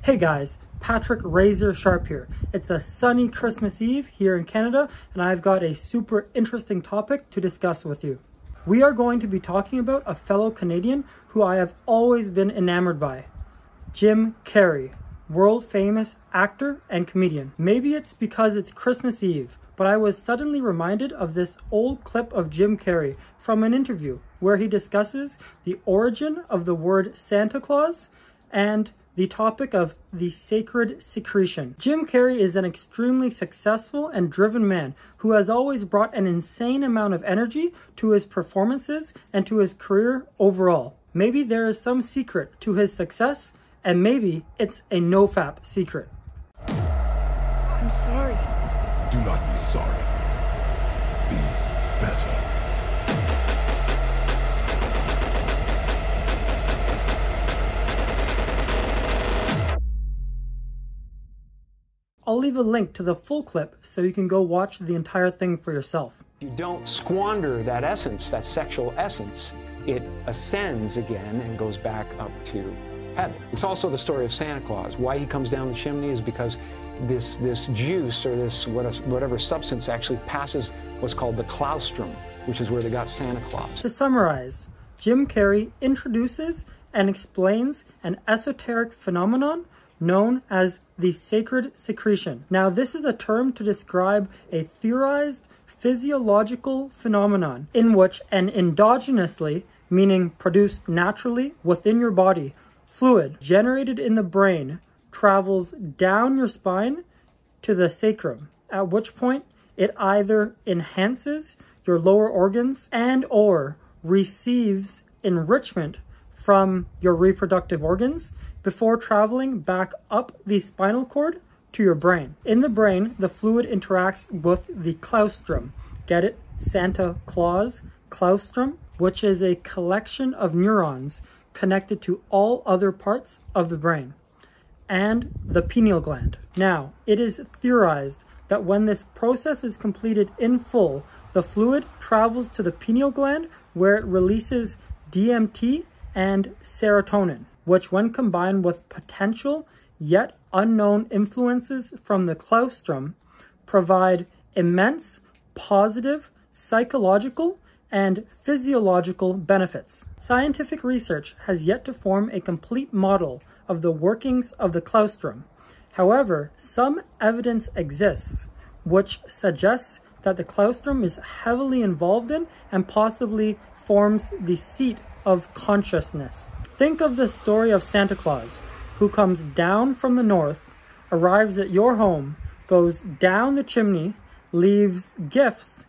Hey guys, Patrick Razor Sharp here. It's a sunny Christmas Eve here in Canada, and I've got a super interesting topic to discuss with you. We are going to be talking about a fellow Canadian who I have always been enamored by, Jim Carrey, world famous actor and comedian. Maybe it's because it's Christmas Eve, but I was suddenly reminded of this old clip of Jim Carrey from an interview where he discusses the origin of the word Santa Claus and the topic of the sacred secretion. Jim Carrey is an extremely successful and driven man who has always brought an insane amount of energy to his performances and to his career overall. Maybe there is some secret to his success, and maybe it's a NoFap secret. I'm sorry. Do not be sorry. Be better. I'll leave a link to the full clip so you can go watch the entire thing for yourself. You don't squander that essence, that sexual essence. It ascends again and goes back up to heaven. It's also the story of Santa Claus. Why he comes down the chimney is because this juice or this whatever substance actually passes what's called the claustrum, which is where they got Santa Claus. To summarize, Jim Carrey introduces and explains an esoteric phenomenon known as the sacred secretion. Now, this is a term to describe a theorized physiological phenomenon in which an endogenously, meaning produced naturally within your body, fluid generated in the brain travels down your spine to the sacrum, at which point it either enhances your lower organs and or receives enrichment from your reproductive organs before traveling back up the spinal cord to your brain. In the brain, the fluid interacts with the claustrum. Get it? Santa Claus, claustrum, which is a collection of neurons connected to all other parts of the brain, and the pineal gland. Now, it is theorized that when this process is completed in full, the fluid travels to the pineal gland where it releases DMT and serotonin, which when combined with potential yet unknown influences from the claustrum provide immense positive psychological and physiological benefits. Scientific research has yet to form a complete model of the workings of the claustrum. However, some evidence exists which suggests that the claustrum is heavily involved in and possibly forms the seat of consciousness. Think of the story of Santa Claus, who comes down from the north, arrives at your home, goes down the chimney, leaves gifts,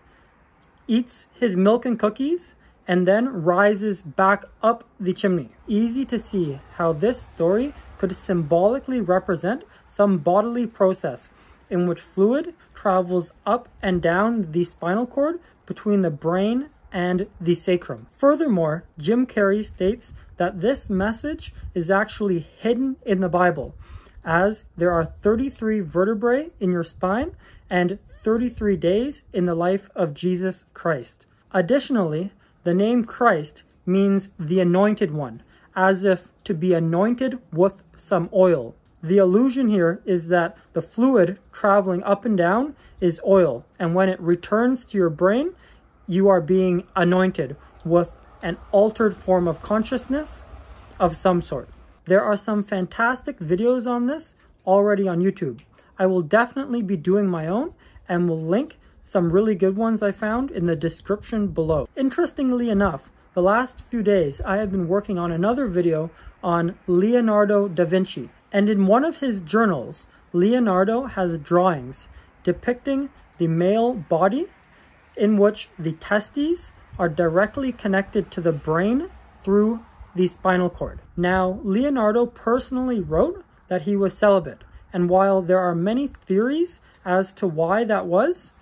eats his milk and cookies, and then rises back up the chimney. Easy to see how this story could symbolically represent some bodily process in which fluid travels up and down the spinal cord between the brain and the sacrum. Furthermore, Jim Carrey states that this message is actually hidden in the Bible, as there are 33 vertebrae in your spine and 33 days in the life of Jesus Christ. Additionally, the name Christ means the anointed one, as if to be anointed with some oil. The allusion here is that the fluid traveling up and down is oil, and when it returns to your brain, you are being anointed with an altered form of consciousness of some sort. There are some fantastic videos on this already on YouTube. I will definitely be doing my own and will link some really good ones I found in the description below. Interestingly enough, the last few days I have been working on another video on Leonardo da Vinci, and in one of his journals, Leonardo has drawings depicting the male body in which the testes are directly connected to the brain through the spinal cord. Now, Leonardo personally wrote that he was celibate, and while there are many theories as to why that was,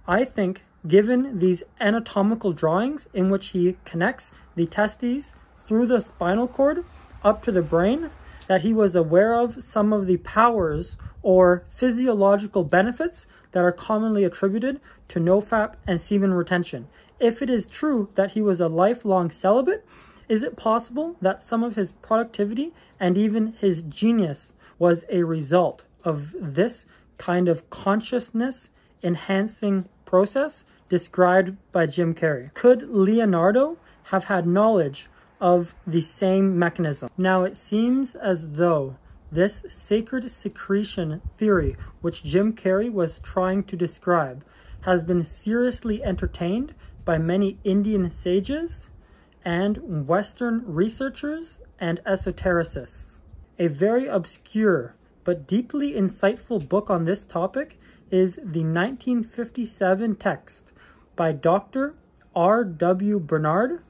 I think given these anatomical drawings in which he connects the testes through the spinal cord up to the brain, that he was aware of some of the powers or physiological benefits that are commonly attributed to NoFap and semen retention. If it is true that he was a lifelong celibate, is it possible that some of his productivity and even his genius was a result of this kind of consciousness enhancing process described by Jim Carrey? Could Leonardo have had knowledge of the same mechanism? Now, it seems as though this sacred secretion theory, which Jim Carrey was trying to describe, has been seriously entertained by many Indian sages and Western researchers and esotericists. A very obscure but deeply insightful book on this topic is the 1957 text by Dr. R.W. Bernard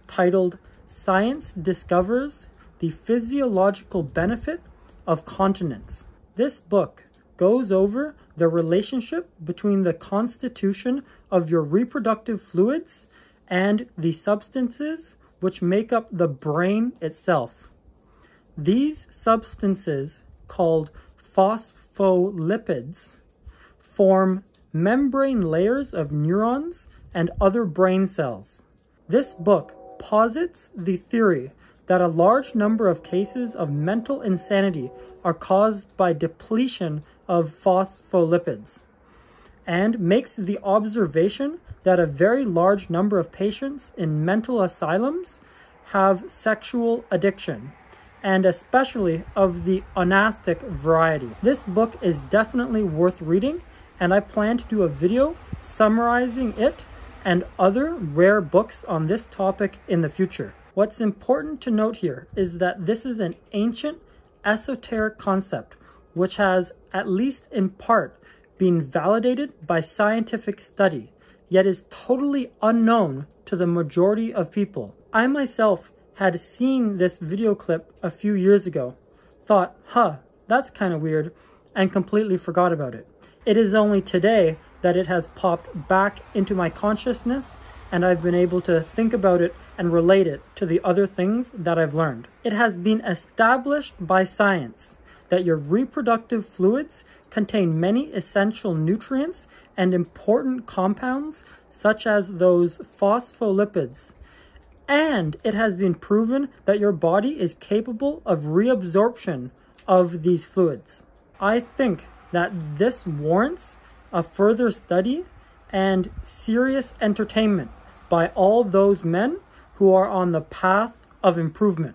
titled "Science Discovers the Physiological Benefit of Continence." This book goes over the relationship between the constitution of your reproductive fluids and the substances which make up the brain itself. These substances, called phospholipids, form membrane layers of neurons and other brain cells. This book posits the theory that a large number of cases of mental insanity are caused by depletion of phospholipids, and makes the observation that a very large number of patients in mental asylums have sexual addiction, and especially of the onastic variety. This book is definitely worth reading, and I plan to do a video summarizing it and other rare books on this topic in the future. What's important to note here is that this is an ancient esoteric concept which has, at least in part, been validated by scientific study, yet is totally unknown to the majority of people. I myself had seen this video clip a few years ago, thought, that's kind of weird, and completely forgot about it. It is only today that it has popped back into my consciousness, and I've been able to think about it and relate it to the other things that I've learned. It has been established by science that your reproductive fluids contain many essential nutrients and important compounds, such as those phospholipids. And it has been proven that your body is capable of reabsorption of these fluids. I think that this warrants a further study and serious entertainment by all those men who are on the path of improvement.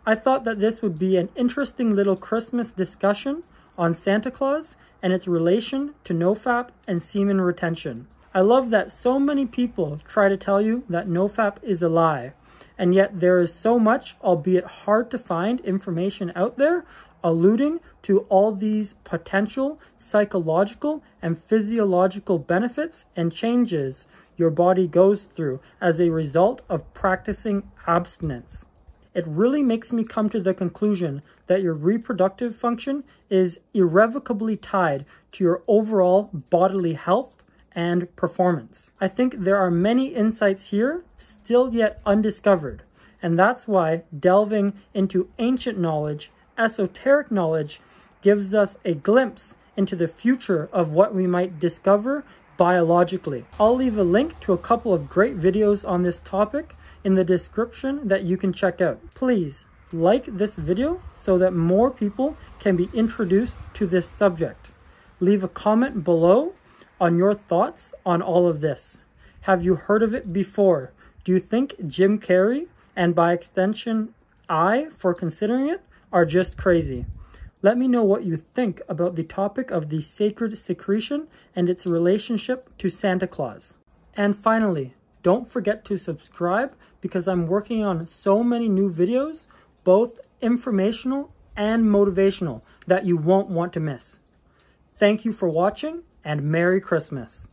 I thought that this would be an interesting little Christmas discussion on Santa Claus and its relation to NoFap and semen retention. I love that so many people try to tell you that NoFap is a lie, and yet there is so much, albeit hard to find, information out there alluding to all these potential psychological and physiological benefits and changes your body goes through as a result of practicing abstinence. It really makes me come to the conclusion that your reproductive function is irrevocably tied to your overall bodily health and performance. I think there are many insights here still yet undiscovered, and that's why delving into ancient knowledge, esoteric knowledge, gives us a glimpse into the future of what we might discover biologically. I'll leave a link to a couple of great videos on this topic in the description that you can check out. Please like this video so that more people can be introduced to this subject. Leave a comment below on your thoughts on all of this. Have you heard of it before? Do you think Jim Carrey, and by extension I, for considering it, are just crazy? Let me know what you think about the topic of the sacred secretion and its relationship to Santa Claus. And finally, don't forget to subscribe because I'm working on so many new videos, both informational and motivational, that you won't want to miss. Thank you for watching, and Merry Christmas.